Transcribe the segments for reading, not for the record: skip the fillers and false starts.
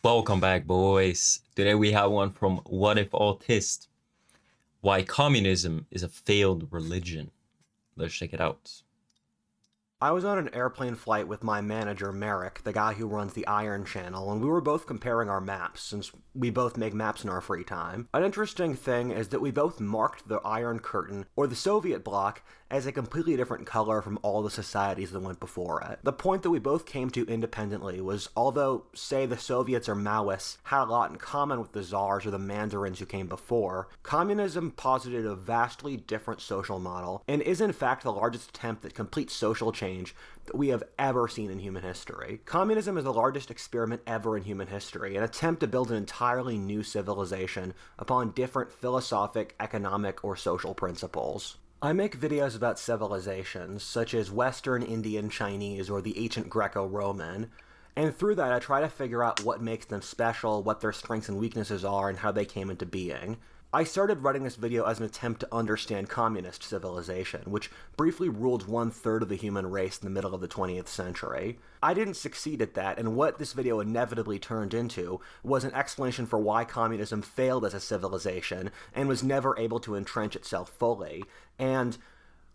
Welcome back, boys. Today we have one from Whatifalthist. Why communism is a failed religion. Let's check it out. I was on an airplane flight with my manager, Merrick, the guy who runs the Iron Channel, and we were both comparing our maps, since we both make maps in our free time. An interesting thing is that we both marked the Iron Curtain, or the Soviet bloc, as a completely different color from all the societies that went before it. The point that we both came to independently was, although, say, the Soviets or Maoists had a lot in common with the Tsars or the Mandarins who came before, communism posited a vastly different social model, and is in fact the largest attempt at complete social change that we have ever seen in human history. Communism is the largest experiment ever in human history, an attempt to build an entirely new civilization upon different philosophic, economic, or social principles. I make videos about civilizations, such as Western, Indian, Chinese, or the ancient Greco-Roman, and through that I try to figure out what makes them special, what their strengths and weaknesses are, and how they came into being. I started writing this video as an attempt to understand communist civilization, which briefly ruled 1/3 of the human race in the middle of the 20th century. I didn't succeed at that, and what this video inevitably turned into was an explanation for why communism failed as a civilization and was never able to entrench itself fully, and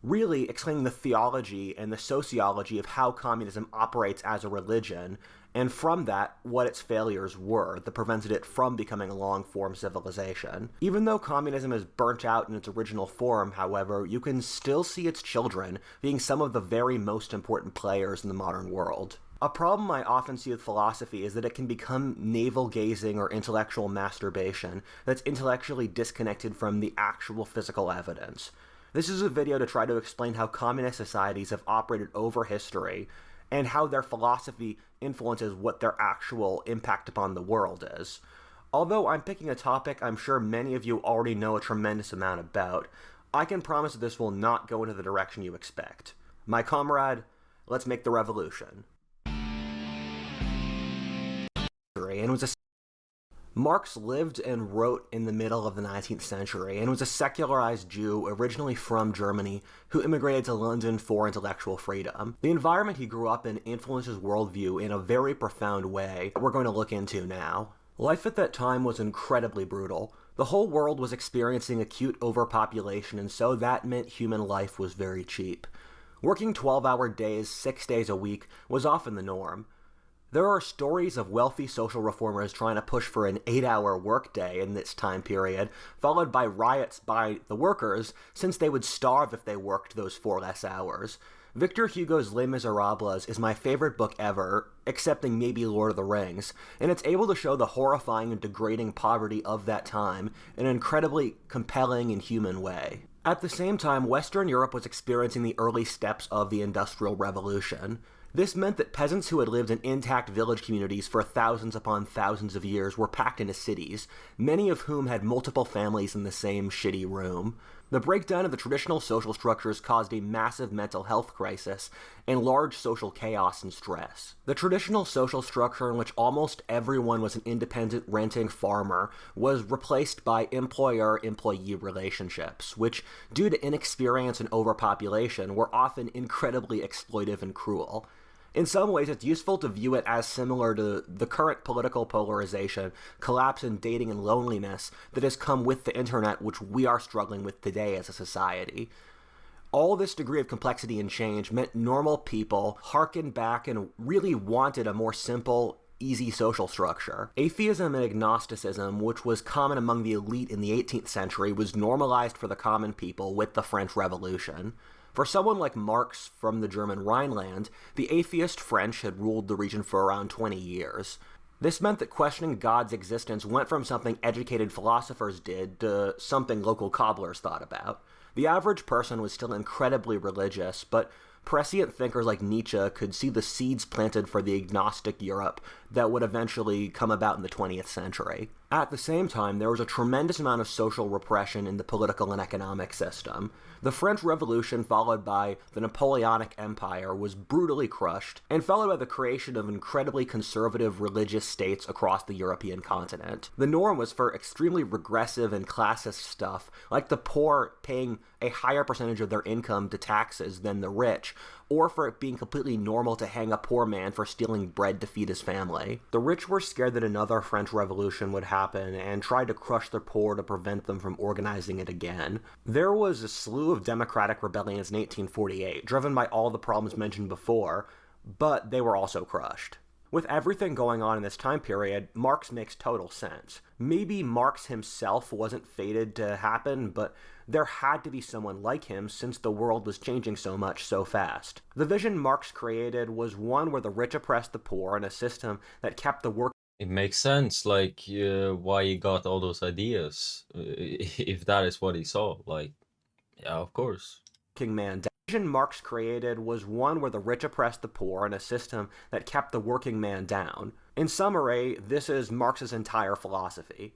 really explaining the theology and the sociology of how communism operates as a religion, and from that, what its failures were that prevented it from becoming a long-form civilization. Even though communism is burnt out in its original form, however, you can still see its children being some of the very most important players in the modern world. A problem I often see with philosophy is that it can become navel-gazing or intellectual masturbation that's intellectually disconnected from the actual physical evidence. This is a video to try to explain how communist societies have operated over history and how their philosophy influences what their actual impact upon the world is. Although I'm picking a topic I'm sure many of you already know a tremendous amount about, I can promise that this will not go into the direction you expect. My comrade, let's make the revolution. And was a Marx lived and wrote in the middle of the 19th century and was a secularized Jew originally from Germany who immigrated to London for intellectual freedom. The environment he grew up in influenced his worldview in a very profound way that we're going to look into now. Life at that time was incredibly brutal. The whole world was experiencing acute overpopulation, and so that meant human life was very cheap. Working 12-hour days, 6 days a week, was often the norm. There are stories of wealthy social reformers trying to push for an 8-hour workday in this time period, followed by riots by the workers, since they would starve if they worked those 4 less hours. Victor Hugo's Les Miserables is my favorite book ever, excepting maybe Lord of the Rings, and it's able to show the horrifying and degrading poverty of that time in an incredibly compelling and human way. At the same time, Western Europe was experiencing the early steps of the Industrial Revolution. This meant that peasants who had lived in intact village communities for thousands upon thousands of years were packed into cities, many of whom had multiple families in the same shitty room. The breakdown of the traditional social structures caused a massive mental health crisis and large social chaos and stress. The traditional social structure in which almost everyone was an independent renting farmer was replaced by employer-employee relationships, which, due to inexperience and overpopulation, were often incredibly exploitive and cruel. In some ways, it's useful to view it as similar to the current political polarization, collapse in dating and loneliness that has come with the internet, which we are struggling with today as a society. All this degree of complexity and change meant normal people harkened back and really wanted a more simple, easy social structure. Atheism and agnosticism, which was common among the elite in the 18th century, was normalized for the common people with the French Revolution. For someone like Marx from the German Rhineland, the atheist French had ruled the region for around 20 years. This meant that questioning God's existence went from something educated philosophers did to something local cobblers thought about. The average person was still incredibly religious, but prescient thinkers like Nietzsche could see the seeds planted for the agnostic Europe that would eventually come about in the 20th century. At the same time, there was a tremendous amount of social repression in the political and economic system. The French Revolution, followed by the Napoleonic Empire, was brutally crushed, and followed by the creation of incredibly conservative religious states across the European continent. The norm was for extremely regressive and classist stuff, like the poor paying a higher percentage of their income to taxes than the rich, or for it being completely normal to hang a poor man for stealing bread to feed his family. The rich were scared that another French Revolution would happen and tried to crush the poor to prevent them from organizing it again. There was a slew of democratic rebellions in 1848, driven by all the problems mentioned before, but they were also crushed. With everything going on in this time period, Marx makes total sense. Maybe Marx himself wasn't fated to happen, but there had to be someone like him since the world was changing so much so fast. The vision Marx created was one where the rich oppressed the poor in a system that kept the work. It makes sense, like, why he got all those ideas, if that is what he saw. Like, yeah, of course. Man. The vision Marx created was one where the rich oppressed the poor in a system that kept the working man down. In summary, this is Marx's entire philosophy.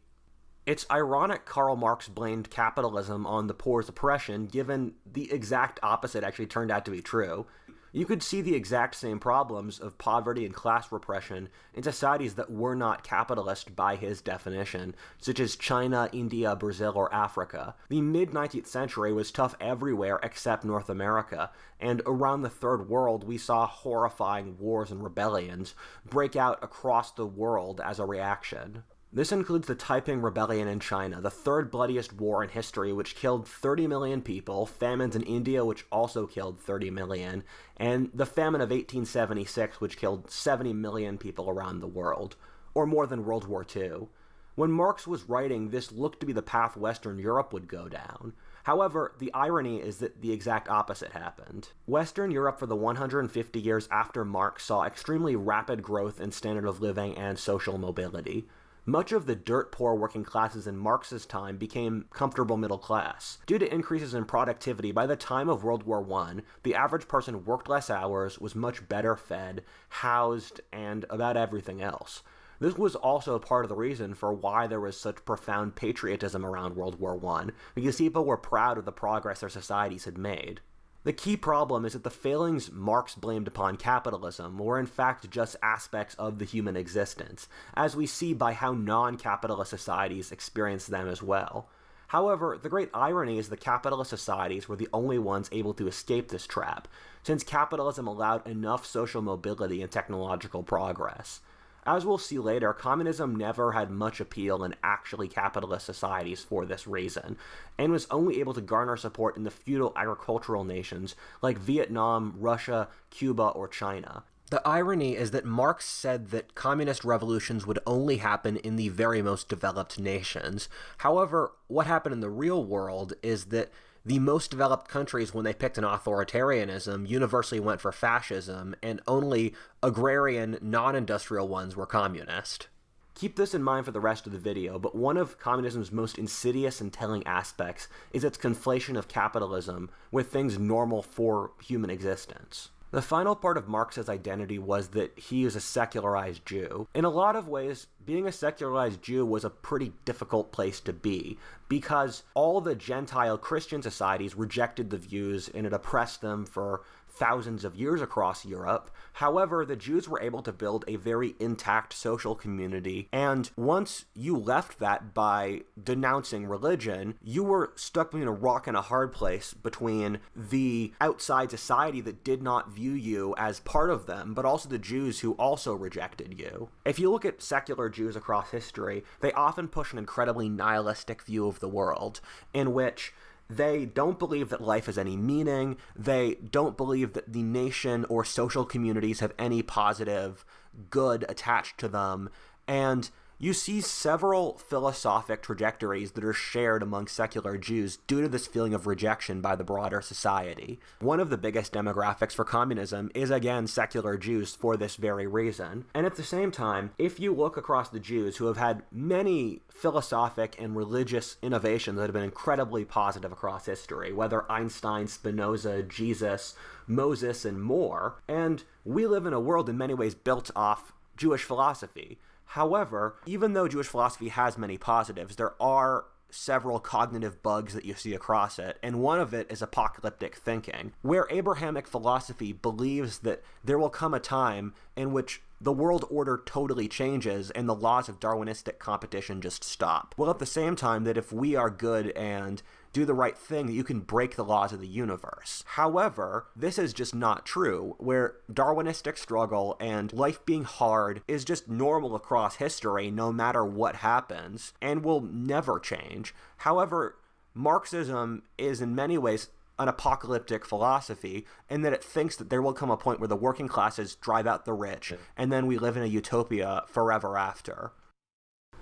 It's ironic Karl Marx blamed capitalism on the poor's oppression, given the exact opposite actually turned out to be true. You could see the exact same problems of poverty and class repression in societies that were not capitalist by his definition, such as China, India, Brazil, or Africa. The mid-19th century was tough everywhere except North America, and around the Third World we saw horrifying wars and rebellions break out across the world as a reaction. This includes the Taiping Rebellion in China, the third bloodiest war in history, which killed 30 million people, famines in India, which also killed 30 million, and the famine of 1876, which killed 70 million people around the world, or more than World War II. When Marx was writing, this looked to be the path Western Europe would go down. However, the irony is that the exact opposite happened. Western Europe for the 150 years after Marx saw extremely rapid growth in standard of living and social mobility. Much of the dirt-poor working classes in Marx's time became comfortable middle class. Due to increases in productivity, by the time of World War I, the average person worked less hours, was much better fed, housed, and about everything else. This was also part of the reason for why there was such profound patriotism around World War I, because people were proud of the progress their societies had made. The key problem is that the failings Marx blamed upon capitalism were in fact just aspects of the human existence, as we see by how non-capitalist societies experience them as well. However, the great irony is that capitalist societies were the only ones able to escape this trap, since capitalism allowed enough social mobility and technological progress. As we'll see later, communism never had much appeal in actually capitalist societies for this reason, and was only able to garner support in the feudal agricultural nations like Vietnam, Russia, Cuba, or China. The irony is that Marx said that communist revolutions would only happen in the very most developed nations. However, what happened in the real world is that the most developed countries, when they picked an authoritarianism, universally went for fascism, and only agrarian, non-industrial ones were communist. Keep this in mind for the rest of the video, but one of communism's most insidious and telling aspects is its conflation of capitalism with things normal for human existence. The final part of Marx's identity was that he is a secularized Jew. In a lot of ways, being a secularized Jew was a pretty difficult place to be, because all the Gentile Christian societies rejected the views and it oppressed them for thousands of years across Europe. However, the Jews were able to build a very intact social community, and once you left that by denouncing religion, you were stuck between a rock and a hard place between the outside society that did not view you as part of them, but also the Jews who also rejected you. If you look at secular Jews across history, they often push an incredibly nihilistic view of the world, in which they don't believe that life has any meaning, they don't believe that the nation or social communities have any positive good attached to them, and you see several philosophic trajectories that are shared among secular Jews due to this feeling of rejection by the broader society. One of the biggest demographics for communism is, again, secular Jews for this very reason. And at the same time, if you look across the Jews who have had many philosophic and religious innovations that have been incredibly positive across history, whether Einstein, Spinoza, Jesus, Moses, and more, and we live in a world in many ways built off Jewish philosophy. However, even though Jewish philosophy has many positives, there are several cognitive bugs that you see across it, and one of it is apocalyptic thinking, where Abrahamic philosophy believes that there will come a time in which the world order totally changes and the laws of Darwinistic competition just stop. Well, at the same time that if we are good and do the right thing, that you can break the laws of the universe. However, this is just not true, where Darwinistic struggle and life being hard is just normal across history no matter what happens, and will never change. However, Marxism is in many ways an apocalyptic philosophy in that it thinks that there will come a point where the working classes drive out the rich, and then we live in a utopia forever after.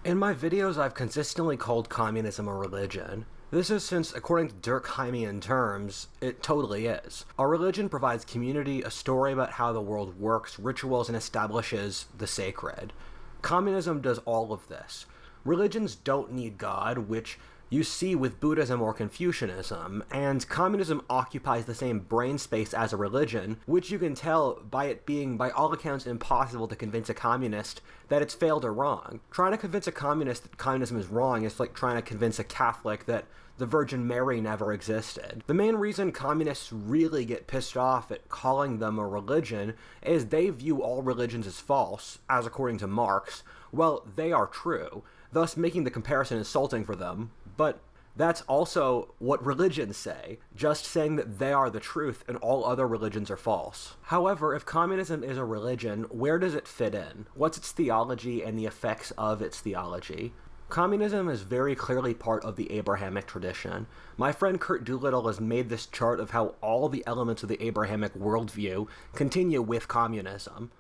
In my videos, I've consistently called communism a religion. This is since, according to Durkheimian terms, it totally is. Our religion provides community, a story about how the world works, rituals, and establishes the sacred. Communism does all of this. Religions don't need God, which you see with Buddhism or Confucianism, and communism occupies the same brain space as a religion, which you can tell by it being, by all accounts, impossible to convince a communist that it's failed or wrong. Trying to convince a communist that communism is wrong is like trying to convince a Catholic that the Virgin Mary never existed. The main reason communists really get pissed off at calling them a religion is they view all religions as false, as according to Marx, while they are true, thus making the comparison insulting for them. But that's also what religions say, just saying that they are the truth and all other religions are false. However, if communism is a religion, where does it fit in? What's its theology and the effects of its theology? Communism is very clearly part of the Abrahamic tradition. My friend Kurt Doolittle has made this chart of how all the elements of the Abrahamic worldview continue with communism.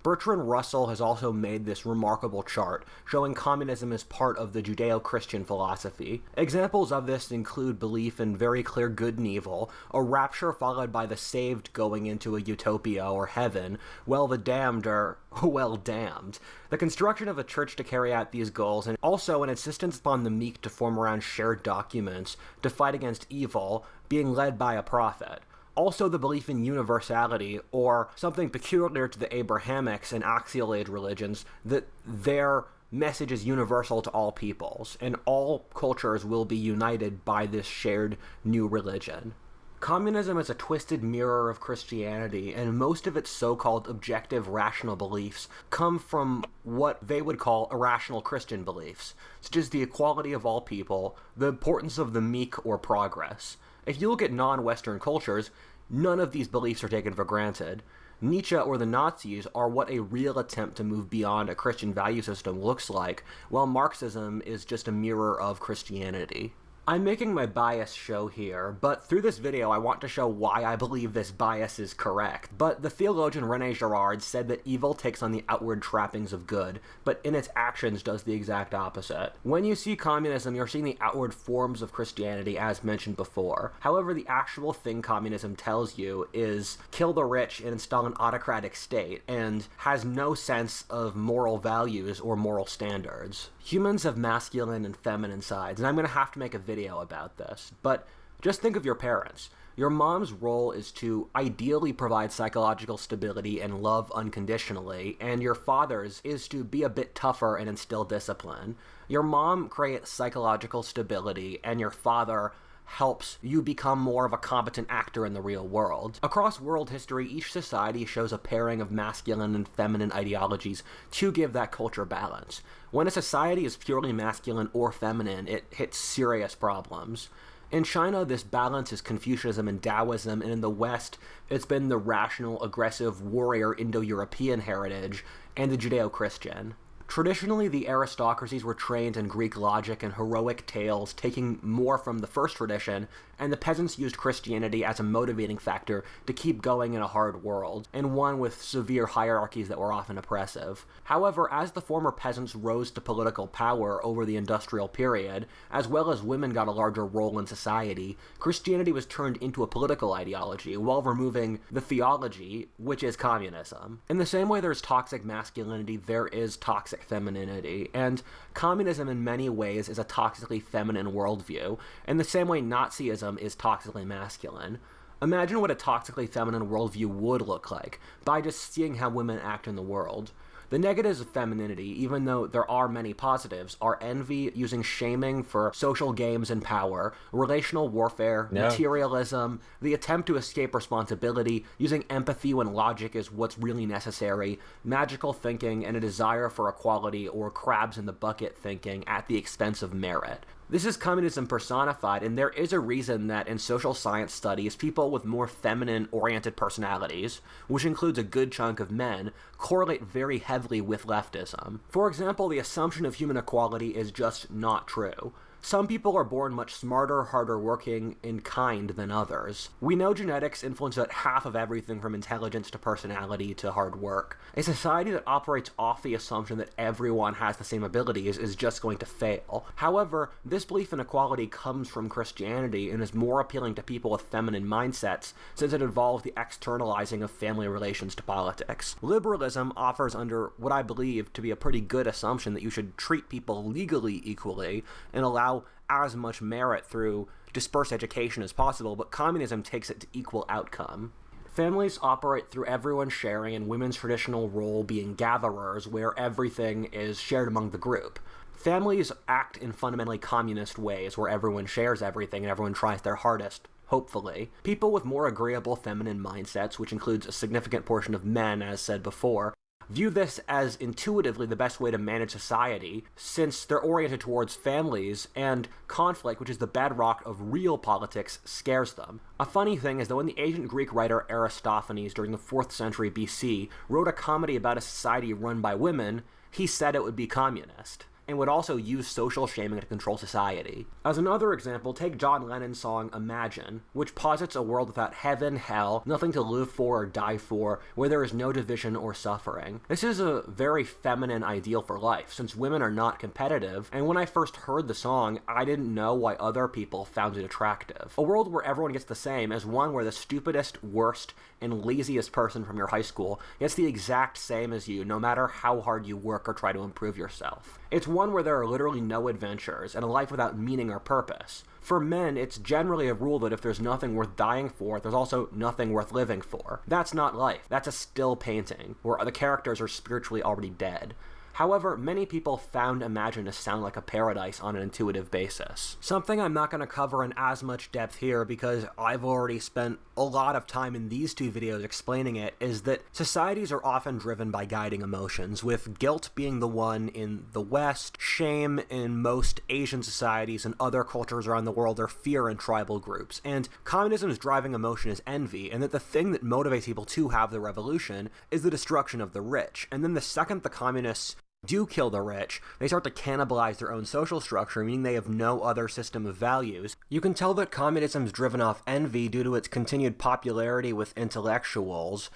Bertrand Russell has also made this remarkable chart showing communism as part of the Judeo-Christian philosophy. Examples of this include belief in very clear good and evil, a rapture followed by the saved going into a utopia or heaven, while the damned are, well, damned. The construction of a church to carry out these goals, and also an insistence upon the meek to form around shared documents to fight against evil, being led by a prophet. Also the belief in universality, or something peculiar to the Abrahamics and Axial Age religions, that their message is universal to all peoples, and all cultures will be united by this shared new religion. Communism is a twisted mirror of Christianity, and most of its so-called objective rational beliefs come from what they would call irrational Christian beliefs, such as the equality of all people, the importance of the meek or progress. If you look at non-Western cultures, none of these beliefs are taken for granted. Nietzsche or the Nazis are what a real attempt to move beyond a Christian value system looks like, while Marxism is just a mirror of Christianity. I'm making my bias show here, but through this video I want to show why I believe this bias is correct. But the theologian René Girard said that evil takes on the outward trappings of good, but in its actions does the exact opposite. When you see communism, you're seeing the outward forms of Christianity as mentioned before. However, the actual thing communism tells you is kill the rich and install an autocratic state, and has no sense of moral values or moral standards. Humans have masculine and feminine sides, and I'm going to have to make a video about this, but just think of your parents. Your mom's role is to ideally provide psychological stability and love unconditionally, and your father's is to be a bit tougher and instill discipline. Your mom creates psychological stability, and your father helps you become more of a competent actor in the real world. Across world history, each society shows a pairing of masculine and feminine ideologies to give that culture balance. When a society is purely masculine or feminine, it hits serious problems. In China, this balance is Confucianism and Taoism, and in the West, it's been the rational, aggressive, warrior Indo-European heritage and the Judeo-Christian. Traditionally, the aristocracies were trained in Greek logic and heroic tales, taking more from the first tradition, and the peasants used Christianity as a motivating factor to keep going in a hard world, and one with severe hierarchies that were often oppressive. However, as the former peasants rose to political power over the industrial period, as well as women got a larger role in society, Christianity was turned into a political ideology, while removing the theology, which is communism. In the same way there's toxic masculinity, there is toxic femininity, and communism in many ways is a toxically feminine worldview, in the same way Nazism is toxically masculine. Imagine what a toxically feminine worldview would look like by just seeing how women act in the world. The negatives of femininity, even though there are many positives, are envy, using shaming for social games and power, relational warfare, materialism, the attempt to escape responsibility, using empathy when logic is what's really necessary, magical thinking, and a desire for equality or crabs in the bucket thinking at the expense of merit. This is communism personified, and there is a reason that in social science studies, people with more feminine-oriented personalities, which includes a good chunk of men, correlate very heavily with leftism. For example, the assumption of human equality is just not true. Some people are born much smarter, harder working, and kind than others. We know genetics influence about half of everything from intelligence to personality to hard work. A society that operates off the assumption that everyone has the same abilities is just going to fail. However, this belief in equality comes from Christianity and is more appealing to people with feminine mindsets since it involves the externalizing of family relations to politics. Liberalism offers under what I believe to be a pretty good assumption that you should treat people legally equally and allow as much merit through dispersed education as possible, but communism takes it to equal outcome. Families operate through everyone sharing and women's traditional role being gatherers, where everything is shared among the group. Families act in fundamentally communist ways, where everyone shares everything and everyone tries their hardest, hopefully. People with more agreeable feminine mindsets, which includes a significant portion of men, as said before, view this as intuitively the best way to manage society, since they're oriented towards families, and conflict, which is the bedrock of real politics, scares them. A funny thing is that when the ancient Greek writer Aristophanes during the 4th century BC wrote a comedy about a society run by women, he said it would be communist, and would also use social shaming to control society. As another example, take John Lennon's song Imagine, which posits a world without heaven, hell, nothing to live for or die for, where there is no division or suffering. This is a very feminine ideal for life, since women are not competitive, and when I first heard the song, I didn't know why other people found it attractive. A world where everyone gets the same is one where the stupidest, worst, and laziest person from your high school gets the exact same as you, no matter how hard you work or try to improve yourself. It's one where there are literally no adventures, and a life without meaning or purpose. For men, it's generally a rule that if there's nothing worth dying for, there's also nothing worth living for. That's not life. That's a still painting, where the characters are spiritually already dead. However, many people found Imagine to sound like a paradise on an intuitive basis. Something I'm not going to cover in as much depth here because I've already spent a lot of time in these two videos explaining it, is that societies are often driven by guiding emotions, with guilt being the one in the West, shame in most Asian societies and other cultures around the world are fear in tribal groups, and communism's driving emotion is envy, and that the thing that motivates people to have the revolution is the destruction of the rich. And then the second the communists do kill the rich, they start to cannibalize their own social structure, meaning they have no other system of values. You can tell that communism is driven off envy due to its continued popularity with intellectuals,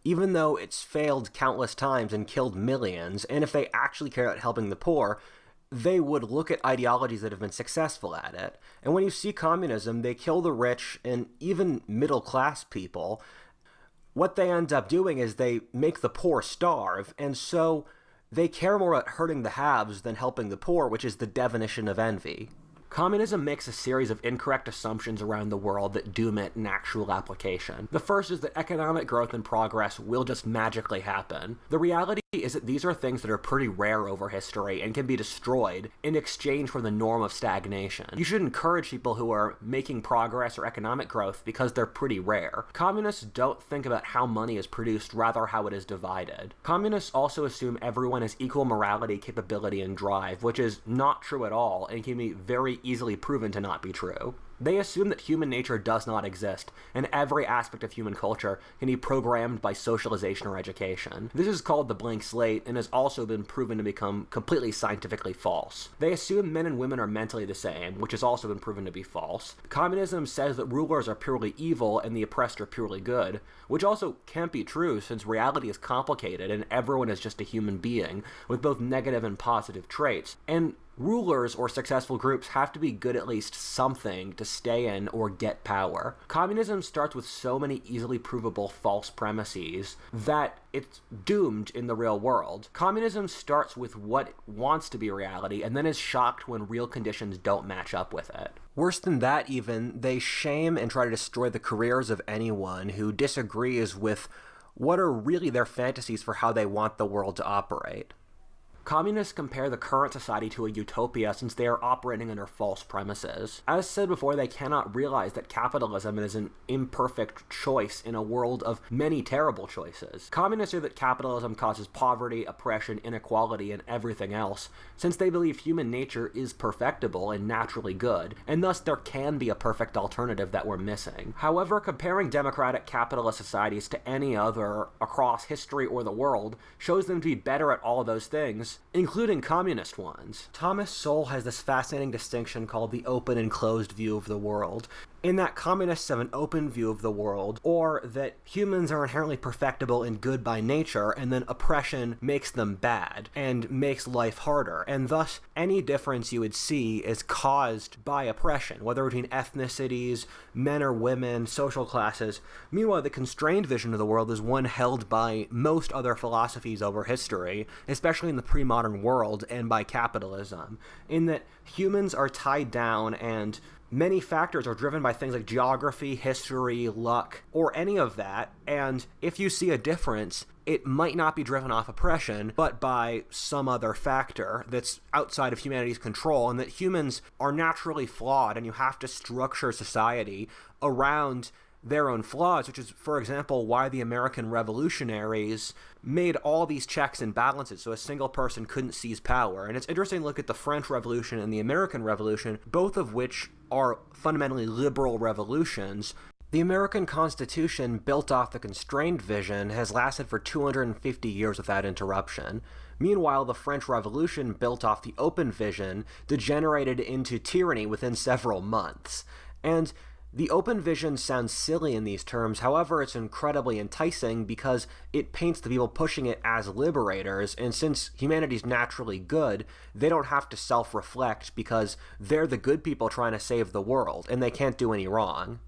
even though it's failed countless times and killed millions, and if they actually care about helping the poor, they would look at ideologies that have been successful at it. And when you see communism, they kill the rich and even middle-class people. What they end up doing is they make the poor starve, and so they care more about hurting the haves than helping the poor, which is the definition of envy. Communism makes a series of incorrect assumptions around the world that doom it in actual application. The first is that economic growth and progress will just magically happen. The reality is that these are things that are pretty rare over history and can be destroyed in exchange for the norm of stagnation. You should encourage people who are making progress or economic growth because they're pretty rare. Communists don't think about how money is produced, rather how it is divided. Communists also assume everyone has equal morality, capability, and drive, which is not true at all and can be very easily proven to not be true. They assume that human nature does not exist, and every aspect of human culture can be programmed by socialization or education. This is called the blank slate, and has also been proven to become completely scientifically false. They assume men and women are mentally the same, which has also been proven to be false. Communism says that rulers are purely evil and the oppressed are purely good, which also can't be true since reality is complicated and everyone is just a human being, with both negative and positive traits. And rulers or successful groups have to be good at least something to stay in or get power. Communism starts with so many easily provable false premises that it's doomed in the real world. Communism starts with what wants to be reality and then is shocked when real conditions don't match up with it. Worse than that even, they shame and try to destroy the careers of anyone who disagrees with what are really their fantasies for how they want the world to operate. Communists compare the current society to a utopia since they are operating under false premises. As said before, they cannot realize that capitalism is an imperfect choice in a world of many terrible choices. Communists say that capitalism causes poverty, oppression, inequality, and everything else, since they believe human nature is perfectible and naturally good, and thus there can be a perfect alternative that we're missing. However, comparing democratic capitalist societies to any other across history or the world shows them to be better at all those things, including communist ones. Thomas Sowell has this fascinating distinction called the open and closed view of the world, in that communists have an open view of the world, or that humans are inherently perfectible and good by nature, and then oppression makes them bad and makes life harder, and thus any difference you would see is caused by oppression, whether between ethnicities, men or women, social classes. Meanwhile, the constrained vision of the world is one held by most other philosophies over history, especially in the pre-modern world and by capitalism, in that humans are tied down and many factors are driven by things like geography, history, luck, or any of that, and if you see a difference, it might not be driven off oppression, but by some other factor that's outside of humanity's control, and that humans are naturally flawed, and you have to structure society around their own flaws, which is, for example, why the American revolutionaries made all these checks and balances so a single person couldn't seize power. And it's interesting to look at the French Revolution and the American Revolution, both of which are fundamentally liberal revolutions. The American Constitution, built off the constrained vision, has lasted for 250 years without interruption. Meanwhile, the French Revolution, built off the open vision, degenerated into tyranny within several months. And the open vision sounds silly in these terms, however, it's incredibly enticing because it paints the people pushing it as liberators, and since humanity's naturally good, they don't have to self-reflect because they're the good people trying to save the world, and they can't do any wrong.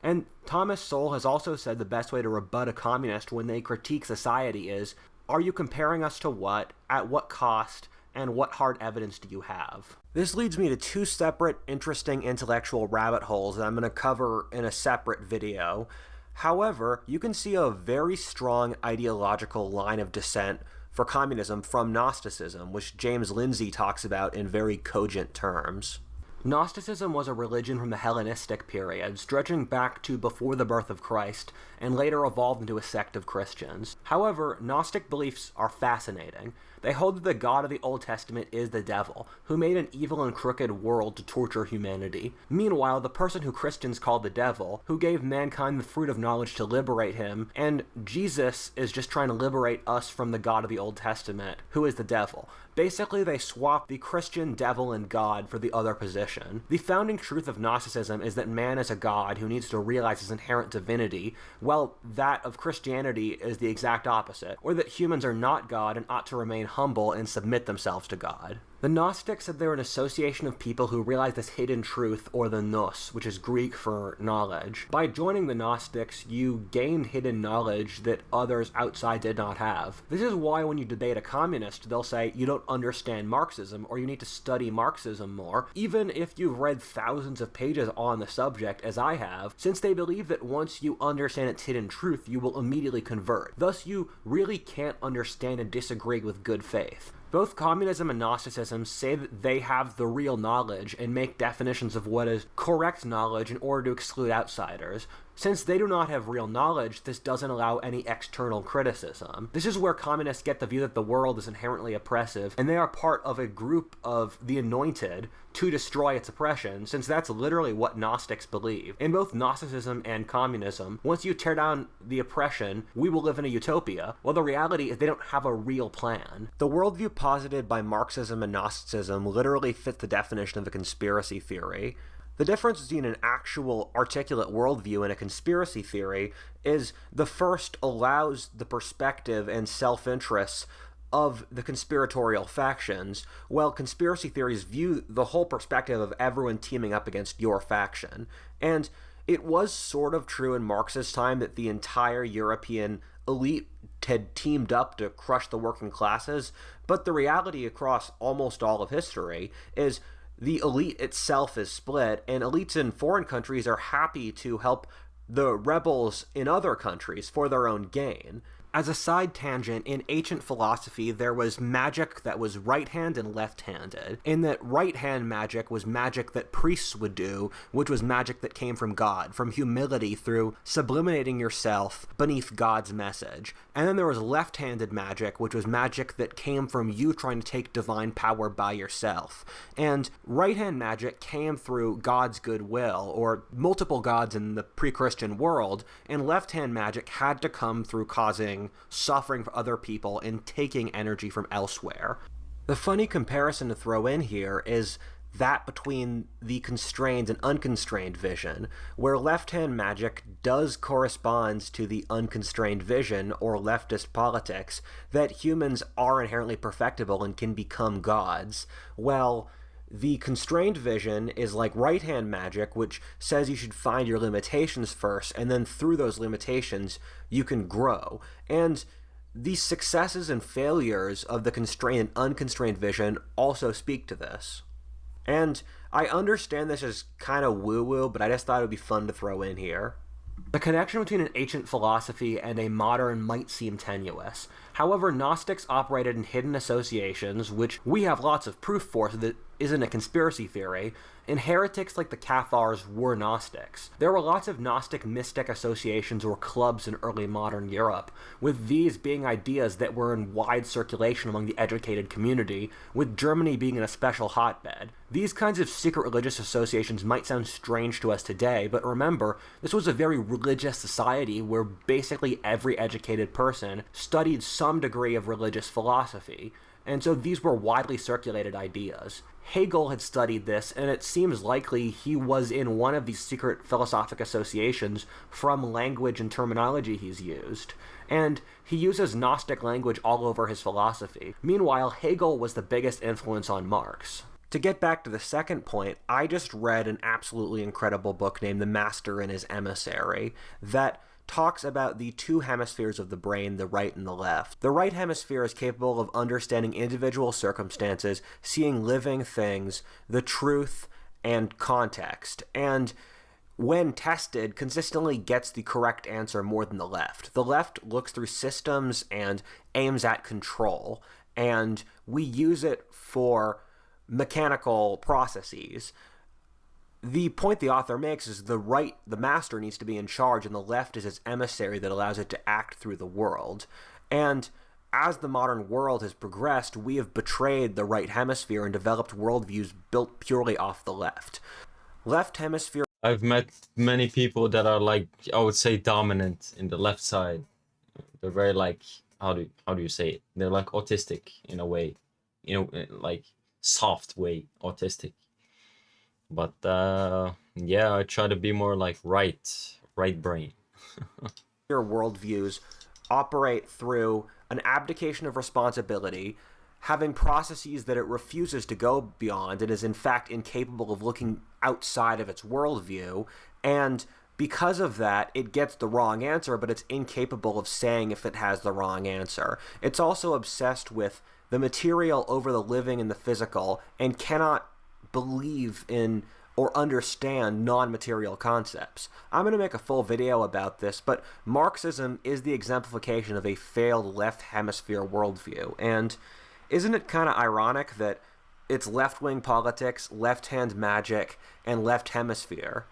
And Thomas Sowell has also said the best way to rebut a communist when they critique society is, are you comparing us to what, at what cost, and what hard evidence do you have? This leads me to two separate, interesting intellectual rabbit holes that I'm going to cover in a separate video. However, you can see a very strong ideological line of descent for communism from Gnosticism, which James Lindsay talks about in very cogent terms. Gnosticism was a religion from the Hellenistic period, stretching back to before the birth of Christ, and later evolved into a sect of Christians. However, Gnostic beliefs are fascinating. They hold that the God of the Old Testament is the devil, who made an evil and crooked world to torture humanity. Meanwhile, the person who Christians call the devil, who gave mankind the fruit of knowledge to liberate him, and Jesus is just trying to liberate us from the God of the Old Testament, who is the devil. Basically, they swap the Christian devil and God for the other position. The founding truth of Gnosticism is that man is a god who needs to realize his inherent divinity, while that of Christianity is the exact opposite, or that humans are not God and ought to remain humble and submit themselves to God. The Gnostics said they were an association of people who realized this hidden truth, or the nous, which is Greek for knowledge. By joining the Gnostics, you gained hidden knowledge that others outside did not have. This is why when you debate a communist, they'll say, you don't understand Marxism, or you need to study Marxism more, even if you've read thousands of pages on the subject, as I have, since they believe that once you understand its hidden truth, you will immediately convert. Thus, you really can't understand and disagree with good faith. Both communism and Gnosticism say that they have the real knowledge and make definitions of what is correct knowledge in order to exclude outsiders. Since they do not have real knowledge, this doesn't allow any external criticism. This is where communists get the view that the world is inherently oppressive, and they are part of a group of the anointed to destroy its oppression, since that's literally what Gnostics believe. In both Gnosticism and communism, once you tear down the oppression, we will live in a utopia, while the reality is they don't have a real plan. The worldview posited by Marxism and Gnosticism literally fit the definition of a conspiracy theory. The difference between an actual articulate worldview and a conspiracy theory is the first allows the perspective and self-interests of the conspiratorial factions, while conspiracy theories view the whole perspective of everyone teaming up against your faction. And it was sort of true in Marx's time that the entire European elite had teamed up to crush the working classes, but the reality across almost all of history is the elite itself is split, and elites in foreign countries are happy to help the rebels in other countries for their own gain. As a side tangent, in ancient philosophy, there was magic that was right-hand and left-handed, in that right-hand magic was magic that priests would do, which was magic that came from God, from humility through sublimating yourself beneath God's message. And then there was left-handed magic, which was magic that came from you trying to take divine power by yourself. And right-hand magic came through God's goodwill, or multiple gods in the pre-Christian world, and left-hand magic had to come through causing suffering for other people and taking energy from elsewhere. The funny comparison to throw in here is that between the constrained and unconstrained vision, where left-hand magic does correspond to the unconstrained vision, or leftist politics, that humans are inherently perfectible and can become gods. Well, the constrained vision is like right-hand magic, which says you should find your limitations first, and then through those limitations, you can grow. And the successes and failures of the constrained and unconstrained vision also speak to this. And I understand this is kind of woo-woo, but I just thought it would be fun to throw in here. The connection between an ancient philosophy and a modern might seem tenuous. However, Gnostics operated in hidden associations, which we have lots of proof for, so that isn't a conspiracy theory, and heretics like the Cathars were Gnostics. There were lots of Gnostic mystic associations or clubs in early modern Europe, with these being ideas that were in wide circulation among the educated community, with Germany being an especial hotbed. These kinds of secret religious associations might sound strange to us today, but remember, this was a very religious society where basically every educated person studied some degree of religious philosophy, and so these were widely circulated ideas. Hegel had studied this, and it seems likely he was in one of these secret philosophic associations from language and terminology he's used. And he uses Gnostic language all over his philosophy. Meanwhile, Hegel was the biggest influence on Marx. To get back to the second point, I just read an absolutely incredible book named The Master and His Emissary that talks about the two hemispheres of the brain, the right and the left. The right hemisphere is capable of understanding individual circumstances, seeing living things, the truth, and context, and when tested, consistently gets the correct answer more than the left. The left looks through systems and aims at control, and we use it for mechanical processes. The point the author makes is the right, the master, needs to be in charge, and the left is its emissary that allows it to act through the world. And as the modern world has progressed, we have betrayed the right hemisphere and developed worldviews built purely off the left. Left hemisphere... I've met many people that are like, I would say, dominant in the left side. They're very like, how do you say it? They're like autistic in a way, like soft way, autistic. But yeah, I try to be more like right brain. Your worldviews operate through an abdication of responsibility, having processes that it refuses to go beyond and is in fact incapable of looking outside of its worldview, and because of that, it gets the wrong answer, but it's incapable of saying if it has the wrong answer. It's also obsessed with the material over the living and the physical, and cannot believe in or understand non-material concepts. I'm going to make a full video about this, but Marxism is the exemplification of a failed left hemisphere worldview, and isn't it kind of ironic that it's left-wing politics, left-hand magic, and left hemisphere?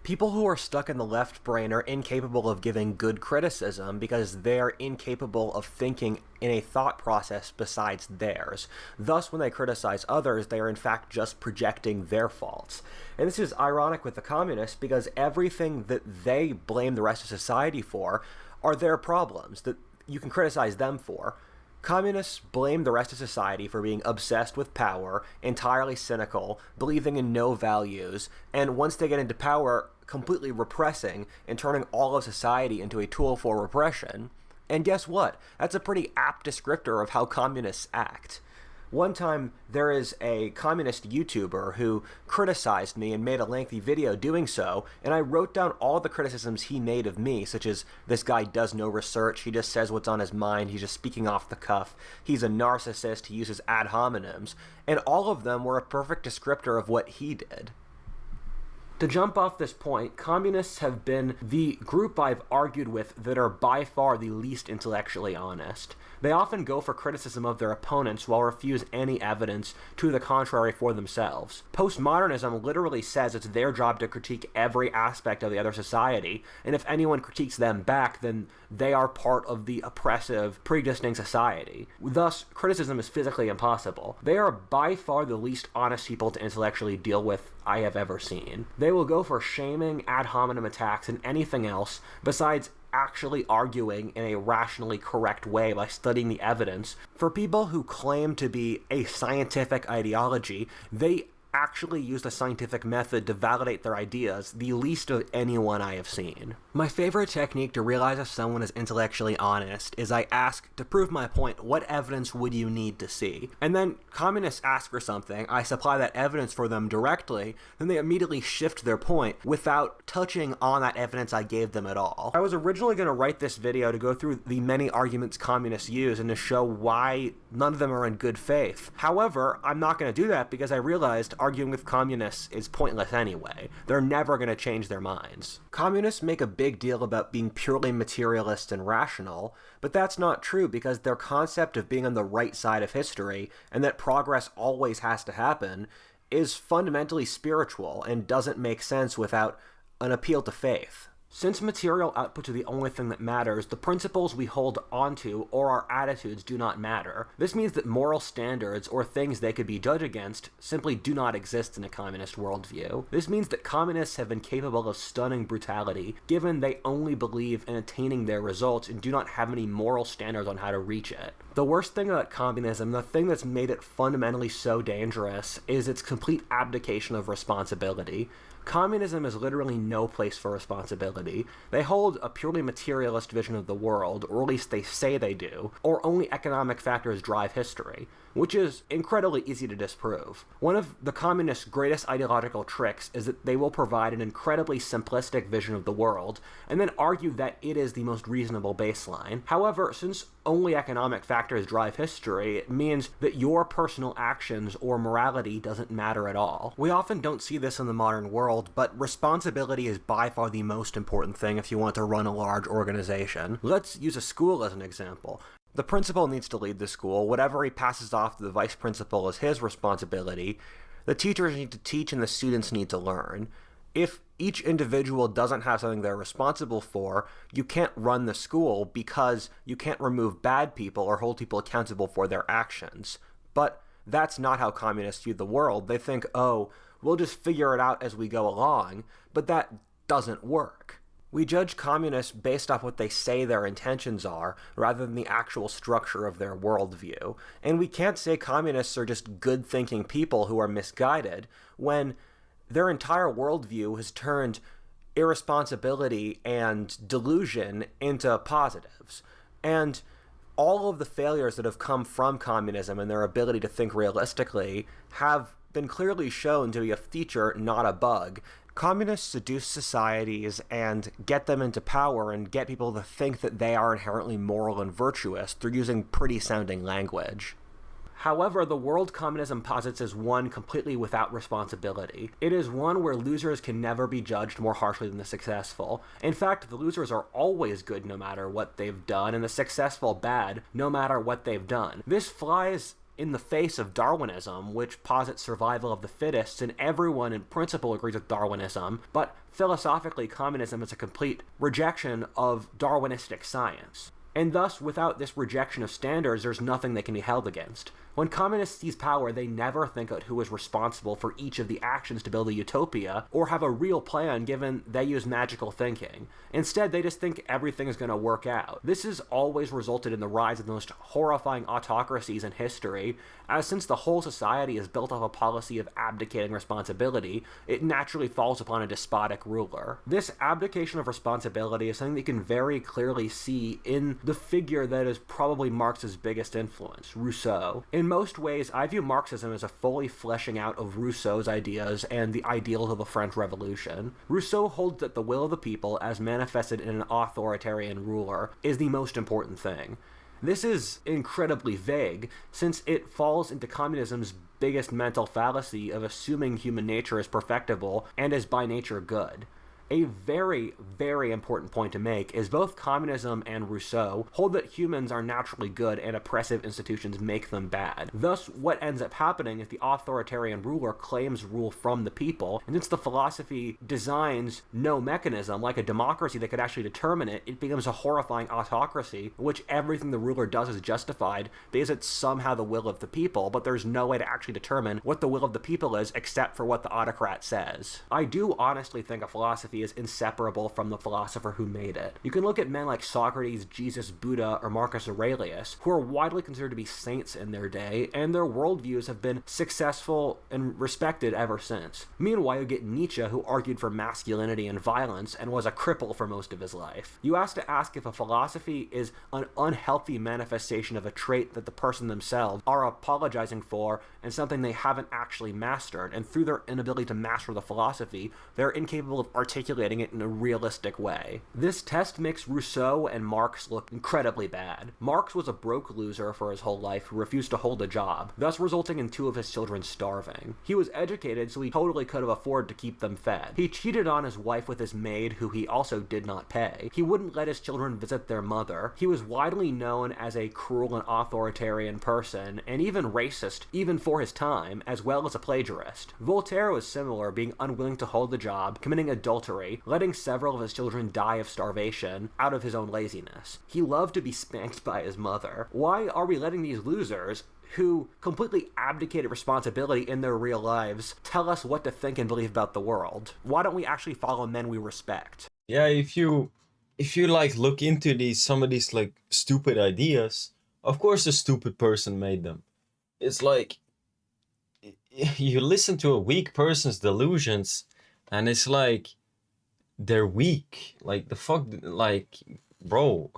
People who are stuck in the left brain are incapable of giving good criticism because they're incapable of thinking in a thought process besides theirs. Thus, when they criticize others, they are in fact just projecting their faults. And this is ironic with the communists because everything that they blame the rest of society for are their problems that you can criticize them for. Communists blame the rest of society for being obsessed with power, entirely cynical, believing in no values, and once they get into power, completely repressing and turning all of society into a tool for repression. And guess what? That's a pretty apt descriptor of how communists act. One time, there is a communist YouTuber who criticized me and made a lengthy video doing so, and I wrote down all the criticisms he made of me, such as, this guy does no research, he just says what's on his mind, he's just speaking off the cuff, he's a narcissist, he uses ad hominems, and all of them were a perfect descriptor of what he did. To jump off this point, communists have been the group I've argued with that are by far the least intellectually honest. They often go for criticism of their opponents while refuse any evidence to the contrary for themselves. Postmodernism literally says it's their job to critique every aspect of the other society, and if anyone critiques them back, then they are part of the oppressive, pre-existing society. Thus, criticism is physically impossible. They are by far the least honest people to intellectually deal with I have ever seen. They will go for shaming, ad hominem attacks, and anything else besides actually arguing in a rationally correct way by studying the evidence. For people who claim to be a scientific ideology, they actually use the scientific method to validate their ideas, the least of anyone I have seen. My favorite technique to realize if someone is intellectually honest is I ask, to prove my point, what evidence would you need to see? And then communists ask for something, I supply that evidence for them directly, then they immediately shift their point without touching on that evidence I gave them at all. I was originally going to write this video to go through the many arguments communists use and to show why none of them are in good faith. However, I'm not going to do that because I realized arguing with communists is pointless anyway. They're never going to change their minds. Communists make a big deal about being purely materialist and rational, but that's not true because their concept of being on the right side of history and that progress always has to happen is fundamentally spiritual and doesn't make sense without an appeal to faith. Since material outputs are the only thing that matters, the principles we hold onto or our attitudes do not matter. This means that moral standards or things they could be judged against simply do not exist in a communist worldview. This means that communists have been capable of stunning brutality, given they only believe in attaining their results and do not have any moral standards on how to reach it. The worst thing about communism, the thing that's made it fundamentally so dangerous, is its complete abdication of responsibility. Communism is literally no place for responsibility. They hold a purely materialist vision of the world, or at least they say they do, or only economic factors drive history, which is incredibly easy to disprove. One of the communists' greatest ideological tricks is that they will provide an incredibly simplistic vision of the world, and then argue that it is the most reasonable baseline. However, since only economic factors drive history, it means that your personal actions or morality doesn't matter at all. We often don't see this in the modern world, but responsibility is by far the most important thing if you want to run a large organization. Let's use a school as an example. The principal needs to lead the school. Whatever he passes off to the vice principal is his responsibility. The teachers need to teach and the students need to learn. If each individual doesn't have something they're responsible for, you can't run the school because you can't remove bad people or hold people accountable for their actions. But that's not how communists view the world. They think, oh, we'll just figure it out as we go along, but that doesn't work. We judge communists based off what they say their intentions are, rather than the actual structure of their worldview. And we can't say communists are just good-thinking people who are misguided, when their entire worldview has turned irresponsibility and delusion into positives. And all of the failures that have come from communism and their ability to think realistically have been clearly shown to be a feature, not a bug. Communists seduce societies and get them into power and get people to think that they are inherently moral and virtuous through using pretty-sounding language. However, the world communism posits is one completely without responsibility. It is one where losers can never be judged more harshly than the successful. In fact, the losers are always good no matter what they've done, and the successful bad no matter what they've done. This flies in the face of Darwinism, which posits survival of the fittest, and everyone in principle agrees with Darwinism, but philosophically, communism is a complete rejection of Darwinistic science. And thus, without this rejection of standards, there's nothing they can be held against. When communists seize power, they never think out who is responsible for each of the actions to build a utopia, or have a real plan given they use magical thinking. Instead, they just think everything is going to work out. This has always resulted in the rise of the most horrifying autocracies in history, as since the whole society is built off a policy of abdicating responsibility, it naturally falls upon a despotic ruler. This abdication of responsibility is something that you can very clearly see in the figure that is probably Marx's biggest influence, Rousseau. In most ways, I view Marxism as a fully fleshing out of Rousseau's ideas and the ideals of the French Revolution. Rousseau holds that the will of the people, as manifested in an authoritarian ruler, is the most important thing. This is incredibly vague, since it falls into communism's biggest mental fallacy of assuming human nature is perfectible and is by nature good. A very, very important point to make is both communism and Rousseau hold that humans are naturally good and oppressive institutions make them bad. Thus, what ends up happening is the authoritarian ruler claims rule from the people, and since the philosophy designs no mechanism, like a democracy that could actually determine it, it becomes a horrifying autocracy in which everything the ruler does is justified because it's somehow the will of the people, but there's no way to actually determine what the will of the people is except for what the autocrat says. I do honestly think a philosophy is inseparable from the philosopher who made it. You can look at men like Socrates, Jesus, Buddha, or Marcus Aurelius, who are widely considered to be saints in their day, and their worldviews have been successful and respected ever since. Meanwhile, you get Nietzsche, who argued for masculinity and violence and was a cripple for most of his life. You have to ask if a philosophy is an unhealthy manifestation of a trait that the person themselves are apologizing for and something they haven't actually mastered, and through their inability to master the philosophy, they're incapable of articulating it in a realistic way. This test makes Rousseau and Marx look incredibly bad. Marx was a broke loser for his whole life who refused to hold a job, thus resulting in 2 of his children starving. He was educated, so he totally could have afforded to keep them fed. He cheated on his wife with his maid, who he also did not pay. He wouldn't let his children visit their mother. He was widely known as a cruel and authoritarian person, and even racist, even for his time, as well as a plagiarist. Voltaire was similar, being unwilling to hold the job, committing adultery, letting several of his children die of starvation out of his own laziness. He loved to be spanked by his mother. Why are we letting these losers, who completely abdicated responsibility in their real lives, tell us what to think and believe about the world? Why don't we actually follow men we respect? Yeah, if you like look into some of these like stupid ideas, of course a stupid person made them. It's like you listen to a weak person's delusions, and it's like they're weak. Like, the fuck, like, bro.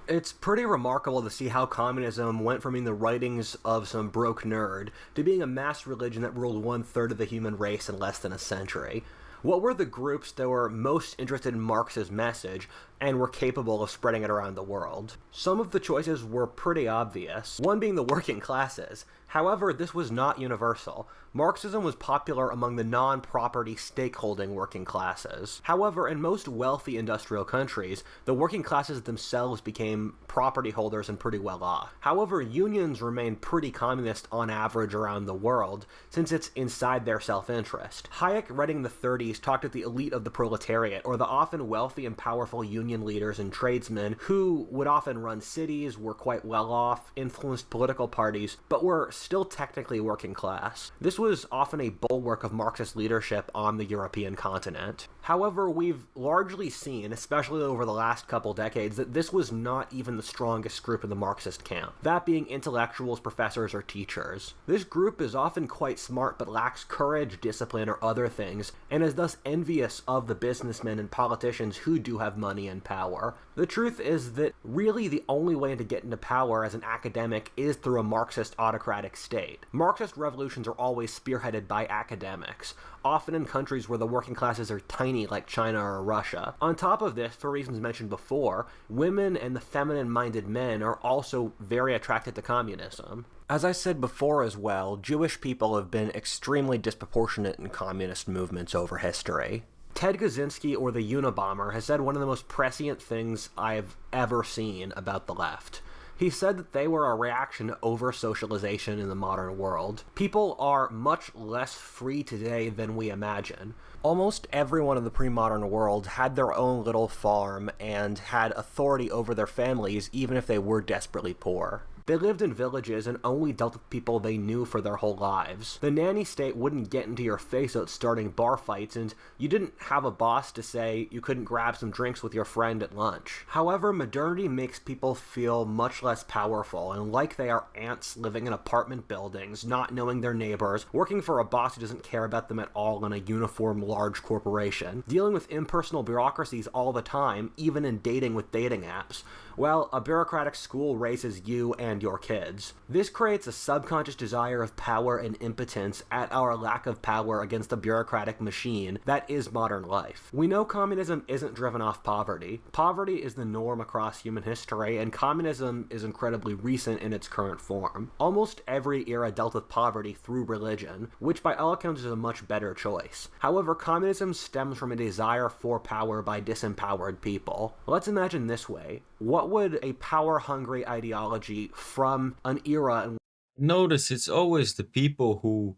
It's pretty remarkable to see how communism went from being the writings of some broke nerd to being a mass religion that ruled 1/3 of the human race in less than a century. What were the groups that were most interested in Marx's message and were capable of spreading it around the world? Some of the choices were pretty obvious, one being the working classes. However, this was not universal. Marxism was popular among the non-property stakeholding working classes. However, in most wealthy industrial countries, the working classes themselves became property holders and pretty well off. However, unions remain pretty communist on average around the world, since it's inside their self-interest. Hayek, writing in the 30s, talked at the elite of the proletariat, or the often wealthy and powerful union leaders and tradesmen who would often run cities, were quite well off, influenced political parties, but were still technically working class. This was often a bulwark of Marxist leadership on the European continent. However, we've largely seen, especially over the last couple decades, that this was not even the strongest group in the Marxist camp, that being intellectuals, professors, or teachers. This group is often quite smart but lacks courage, discipline, or other things, and is thus envious of the businessmen and politicians who do have money and power. The truth is that really the only way to get into power as an academic is through a Marxist autocratic state. Marxist revolutions are always spearheaded by academics, often in countries where the working classes are tiny like China or Russia. On top of this, for reasons mentioned before, women and the feminine-minded men are also very attracted to communism. As I said before as well, Jewish people have been extremely disproportionate in communist movements over history. Ted Kaczynski, or the Unabomber, has said one of the most prescient things I've ever seen about the left. He said that they were a reaction to over-socialization in the modern world. People are much less free today than we imagine. Almost everyone in the pre-modern world had their own little farm and had authority over their families even if they were desperately poor. They lived in villages and only dealt with people they knew for their whole lives. The nanny state wouldn't get into your face out starting bar fights, and you didn't have a boss to say you couldn't grab some drinks with your friend at lunch. However, modernity makes people feel much less powerful, and like they are ants living in apartment buildings, not knowing their neighbors, working for a boss who doesn't care about them at all in a uniform large corporation, dealing with impersonal bureaucracies all the time, even in dating with dating apps. Well, a bureaucratic school raises you and and your kids. This creates a subconscious desire of power and impotence at our lack of power against the bureaucratic machine that is modern life. We know communism isn't driven off poverty. Poverty is the norm across human history, and communism is incredibly recent in its current form. Almost every era dealt with poverty through religion, which by all accounts is a much better choice. However, communism stems from a desire for power by disempowered people. Let's imagine this way. What would a power-hungry ideology from an era... Notice it's always the people who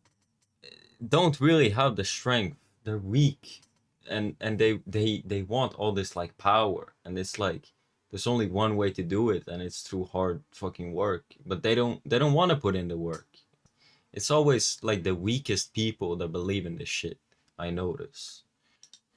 don't really have the strength. They're weak. And they want all this like power. And it's like there's only one way to do it, and it's through hard fucking work. But they don't want to put in the work. It's always like the weakest people that believe in this shit, I notice.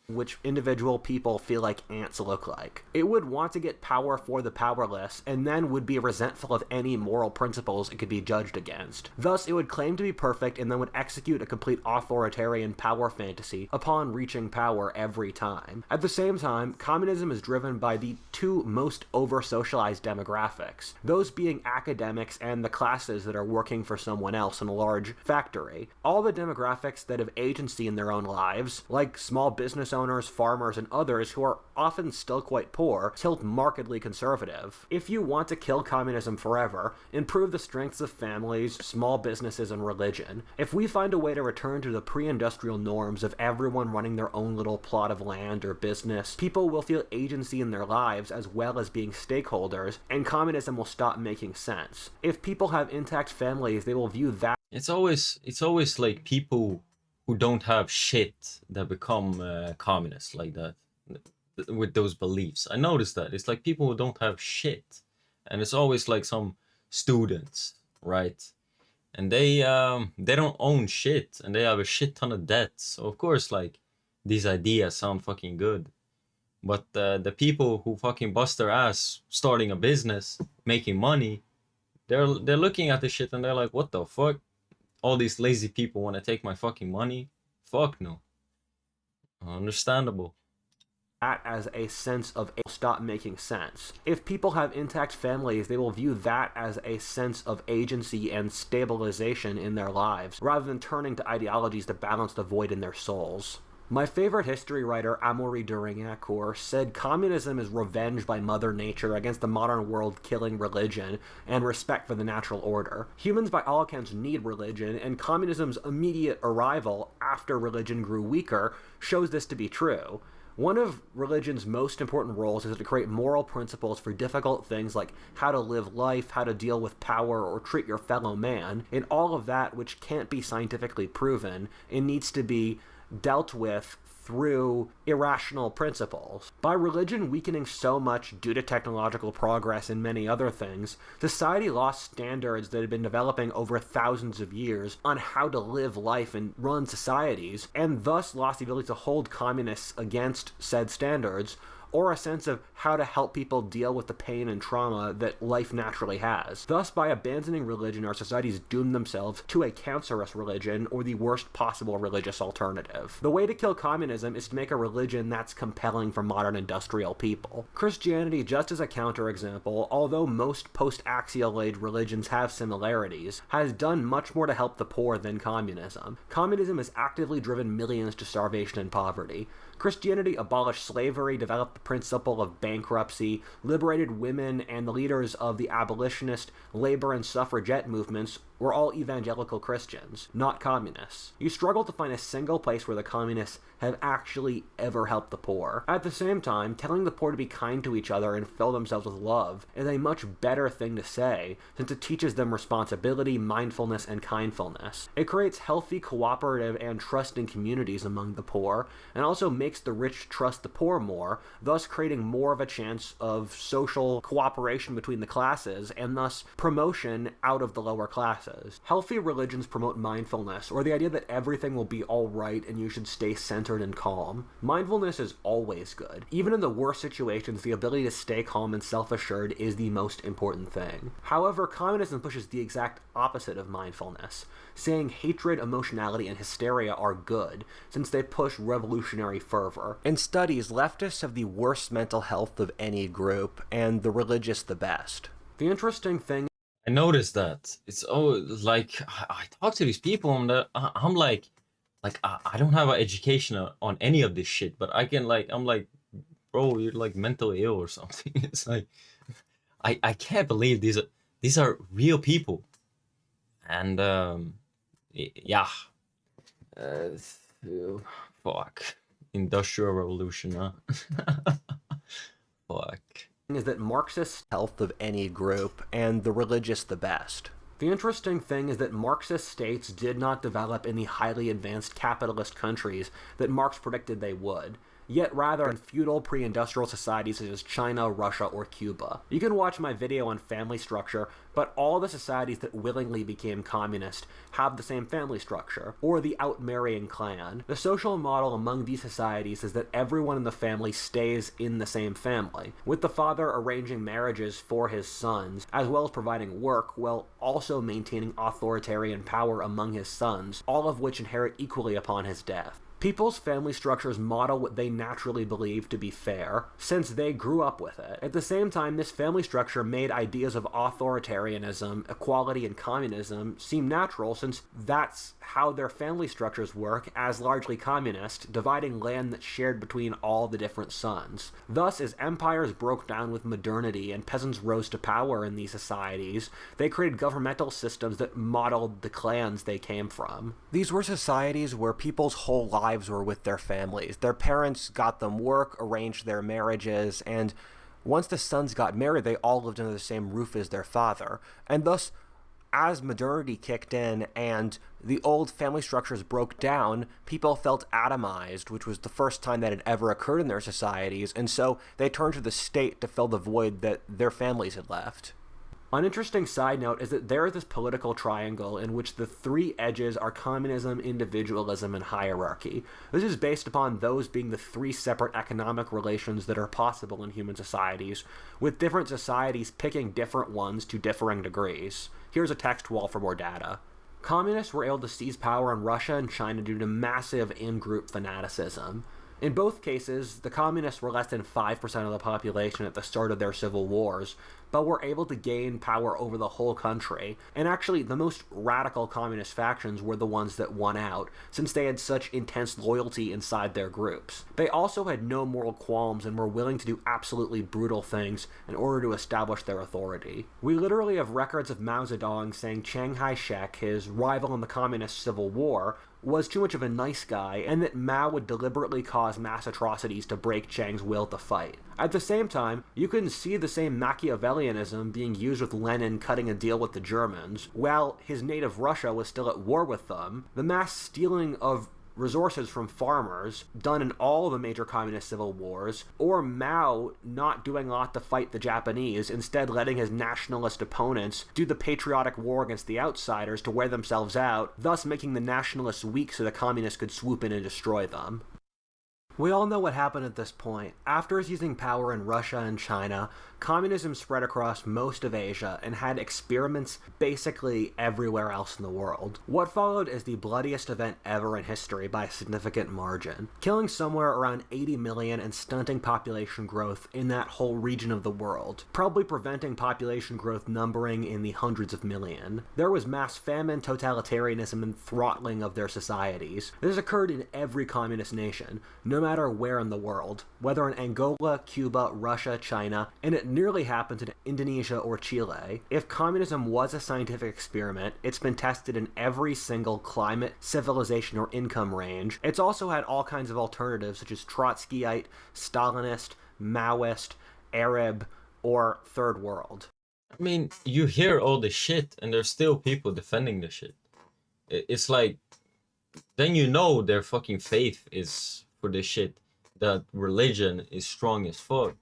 Which individual people feel like ants look like. It would want to get power for the powerless, and then would be resentful of any moral principles it could be judged against. Thus, it would claim to be perfect and then would execute a complete authoritarian power fantasy upon reaching power every time. At the same time, communism is driven by the two most over-socialized demographics, those being academics and the classes that are working for someone else in a large factory. All the demographics that have agency in their own lives, like small business owners, farmers, and others who are often still quite poor, tilt markedly conservative. If you want to kill communism forever, improve the strengths of families, small businesses, and religion. If we find a way to return to the pre-industrial norms of everyone running their own little plot of land or business, people will feel agency in their lives as well as being stakeholders, and communism will stop making sense. If people have intact families, they will view that... It's always like people who don't have shit that become communists like that, with those beliefs. I noticed that it's like people who don't have shit, and it's always like some students, right? And they don't own shit, and they have a shit ton of debts. So of course, like, these ideas sound fucking good, but the people who fucking bust their ass starting a business, making money, they're looking at this shit and they're like, what the fuck? All these lazy people want to take my fucking money? Fuck no. Understandable. That as a sense of stop making sense. If people have intact families, they will view that as a sense of agency and stabilization in their lives, rather than turning to ideologies to balance the void in their souls. My favorite history writer, Amaury Durignancourt, said communism is revenge by Mother Nature against the modern world killing religion and respect for the natural order. Humans by all accounts need religion, and communism's immediate arrival after religion grew weaker shows this to be true. One of religion's most important roles is to create moral principles for difficult things like how to live life, how to deal with power, or treat your fellow man, and all of that which can't be scientifically proven and needs to be dealt with through irrational principles. By religion weakening so much due to technological progress and many other things, society lost standards that had been developing over thousands of years on how to live life and run societies, and thus lost the ability to hold communists against said standards, or a sense of how to help people deal with the pain and trauma that life naturally has. Thus, by abandoning religion, our societies doom themselves to a cancerous religion, or the worst possible religious alternative. The way to kill communism is to make a religion that's compelling for modern industrial people. Christianity, just as a counterexample, although most post-axial age religions have similarities, has done much more to help the poor than communism. Communism has actively driven millions to starvation and poverty. Christianity abolished slavery, developed the principle of bankruptcy, liberated women, and the leaders of the abolitionist, labor, and suffragette movements were all evangelical Christians, not communists. You struggle to find a single place where the communists have actually ever helped the poor. At the same time, telling the poor to be kind to each other and fill themselves with love is a much better thing to say, since it teaches them responsibility, mindfulness, and kindfulness. It creates healthy, cooperative, and trusting communities among the poor, and also makes the rich trust the poor more, thus creating more of a chance of social cooperation between the classes, and thus promotion out of the lower classes. Healthy religions promote mindfulness, or the idea that everything will be alright and you should stay centered and calm. Mindfulness is always good. Even in the worst situations, the ability to stay calm and self-assured is the most important thing. However, communism pushes the exact opposite of mindfulness, saying hatred, emotionality, and hysteria are good, since they push revolutionary fervor. In studies, leftists have the worst mental health of any group, and the religious the best. The interesting thing... noticed that. It's like I talk to these people and I'm like I don't have an education on any of this shit, but I can like I'm like, bro, you're like mentally ill or something. It's like I can't believe these are real people. And yeah, uh, fuck, industrial revolution, huh? Fuck. Is that Marxists health of any group and the religious the best. The interesting thing is that Marxist states did not develop in the highly advanced capitalist countries that Marx predicted they would, yet rather in feudal pre-industrial societies such as China, Russia, or Cuba. You can watch my video on family structure, but all the societies that willingly became communist have the same family structure, or the outmarrying clan. The social model among these societies is that everyone in the family stays in the same family, with the father arranging marriages for his sons, as well as providing work, while also maintaining authoritarian power among his sons, all of which inherit equally upon his death. People's family structures model what they naturally believe to be fair, since they grew up with it. At the same time, this family structure made ideas of authoritarianism, equality, and communism seem natural, since that's how their family structures work as largely communist, dividing land that's shared between all the different sons. Thus, as empires broke down with modernity and peasants rose to power in these societies, they created governmental systems that modeled the clans they came from. These were societies where people's whole lives were with their families. Their parents got them work, arranged their marriages, and once the sons got married, they all lived under the same roof as their father. And thus, as modernity kicked in and the old family structures broke down, people felt atomized, which was the first time that had ever occurred in their societies, and so they turned to the state to fill the void that their families had left. An interesting side note is that there is this political triangle in which the three edges are communism, individualism, and hierarchy. This is based upon those being the three separate economic relations that are possible in human societies, with different societies picking different ones to differing degrees. Here's a text wall for more data. Communists were able to seize power in Russia and China due to massive in-group fanaticism. In both cases, the communists were less than 5% of the population at the start of their civil wars, but were able to gain power over the whole country. And actually, the most radical communist factions were the ones that won out, since they had such intense loyalty inside their groups. They also had no moral qualms and were willing to do absolutely brutal things in order to establish their authority. We literally have records of Mao Zedong saying Chiang Kai-shek, his rival in the communist civil war, was too much of a nice guy, and that Mao would deliberately cause mass atrocities to break Chiang's will to fight. At the same time, you can see the same Machiavellianism being used with Lenin cutting a deal with the Germans, while his native Russia was still at war with them. The mass stealing of resources from farmers, done in all the major communist civil wars, or Mao not doing a lot to fight the Japanese, instead letting his nationalist opponents do the patriotic war against the outsiders to wear themselves out, thus making the nationalists weak so the communists could swoop in and destroy them. We all know what happened at this point. After seizing power in Russia and China, communism spread across most of Asia and had experiments basically everywhere else in the world. What followed is the bloodiest event ever in history by a significant margin, killing somewhere around 80 million and stunting population growth in that whole region of the world, probably preventing population growth numbering in the hundreds of million. There was mass famine, totalitarianism, and throttling of their societies. This occurred in every communist nation, no matter where in the world, whether in Angola, Cuba, Russia, China, and it nearly happened in Indonesia or Chile. If communism was a scientific experiment, it's been tested in every single climate, civilization, or income range. It's also had all kinds of alternatives such as Trotskyite, Stalinist, Maoist, Arab, or Third World. I mean, you hear all this shit and there's still people defending the shit. It's like, then you know their fucking faith is for this shit, that religion is strong as fuck.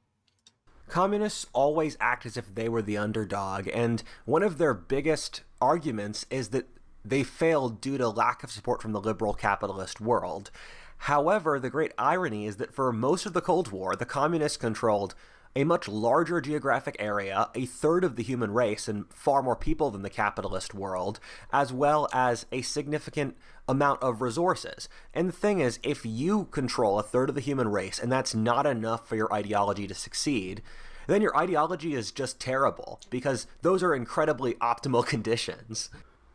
Communists always act as if they were the underdog, and one of their biggest arguments is that they failed due to lack of support from the liberal capitalist world. However, the great irony is that for most of the Cold War, the communists controlled a much larger geographic area, a third of the human race, and far more people than the capitalist world, as well as a significant amount of resources. And the thing is, if you control a third of the human race, and that's not enough for your ideology to succeed, then your ideology is just terrible, because those are incredibly optimal conditions.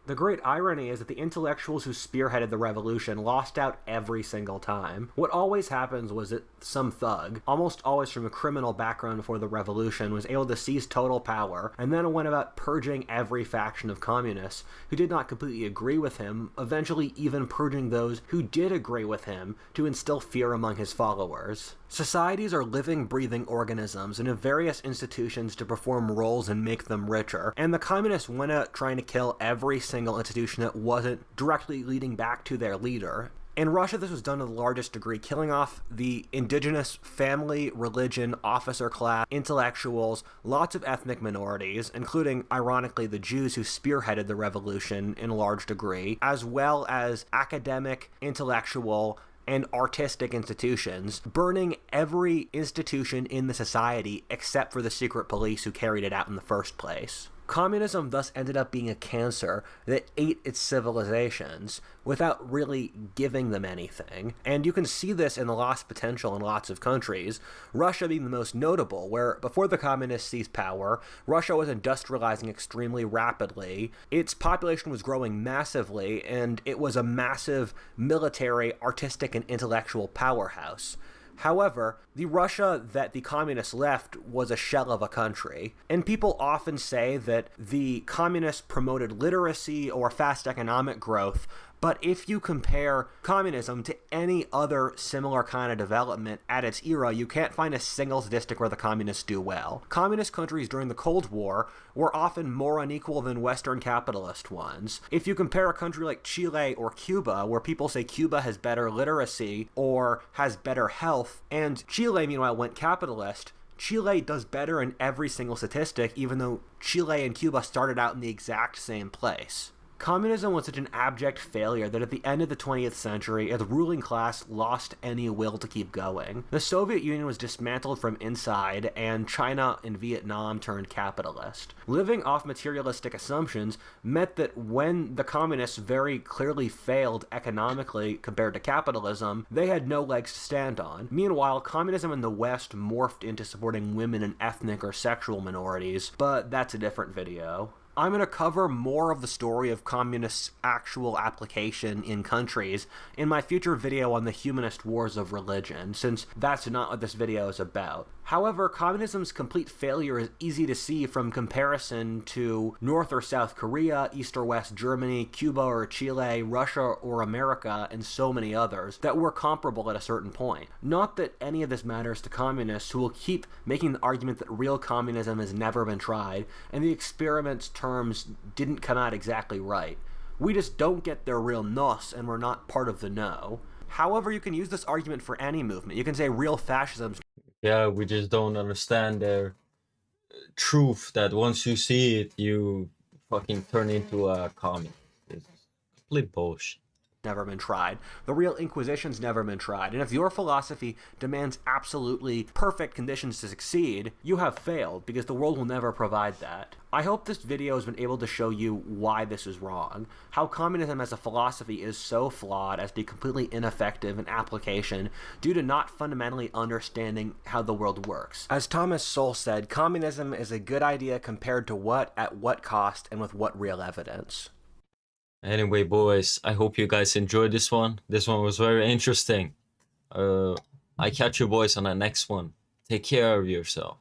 The great irony is that the intellectuals who spearheaded the revolution lost out every single time. What always happens was that some thug, almost always from a criminal background before the revolution, was able to seize total power, and then went about purging every faction of communists who did not completely agree with him, eventually even purging those who did agree with him to instill fear among his followers. Societies are living, breathing organisms and have various institutions to perform roles and make them richer, and the communists went out trying to kill every single institution that wasn't directly leading back to their leader. In Russia, this was done to the largest degree, killing off the indigenous family, religion, officer class, intellectuals, lots of ethnic minorities, including, ironically, the Jews who spearheaded the revolution in a large degree, as well as academic, intellectual, and artistic institutions, burning every institution in the society except for the secret police who carried it out in the first place. Communism thus ended up being a cancer that ate its civilizations without really giving them anything. And you can see this in the lost potential in lots of countries, Russia being the most notable, where before the communists seized power, Russia was industrializing extremely rapidly, its population was growing massively, and it was a massive military, artistic, and intellectual powerhouse. However, the Russia that the communists left was a shell of a country, and people often say that the communists promoted literacy or fast economic growth, but if you compare communism to any other similar kind of development at its era, you can't find a single statistic where the communists do well. Communist countries during the Cold War were often more unequal than Western capitalist ones. If you compare a country like Chile or Cuba, where people say Cuba has better literacy or has better health, and Chile, meanwhile, went capitalist, Chile does better in every single statistic, even though Chile and Cuba started out in the exact same place. Communism was such an abject failure that at the end of the 20th century, the ruling class lost any will to keep going. The Soviet Union was dismantled from inside, and China and Vietnam turned capitalist. Living off materialistic assumptions meant that when the communists very clearly failed economically compared to capitalism, they had no legs to stand on. Meanwhile, communism in the West morphed into supporting women and ethnic or sexual minorities, but that's a different video. I'm going to cover more of the story of communists' actual application in countries in my future video on the humanist wars of religion, since that's not what this video is about. However, communism's complete failure is easy to see from comparison to North or South Korea, East or West Germany, Cuba or Chile, Russia or America, and so many others that were comparable at a certain point. Not that any of this matters to communists, who will keep making the argument that real communism has never been tried, and the experiment's terms didn't come out exactly right. We just don't get their real nos, and we're not part of the know. However, you can use this argument for any movement. You can say real fascism. Yeah, we just don't understand their truth that once you see it, you fucking turn into a commie. It's complete bullshit. Never been tried. The real Inquisition's never been tried. And if your philosophy demands absolutely perfect conditions to succeed, you have failed, because the world will never provide that. I hope this video has been able to show you why this is wrong, how communism as a philosophy is so flawed as to be completely ineffective in application due to not fundamentally understanding how the world works. As Thomas Sowell said, communism is a good idea compared to what, at what cost, and with what real evidence. Anyway, boys, I hope you guys enjoyed this one. This one was very interesting. I catch you boys on the next one. Take care of yourself.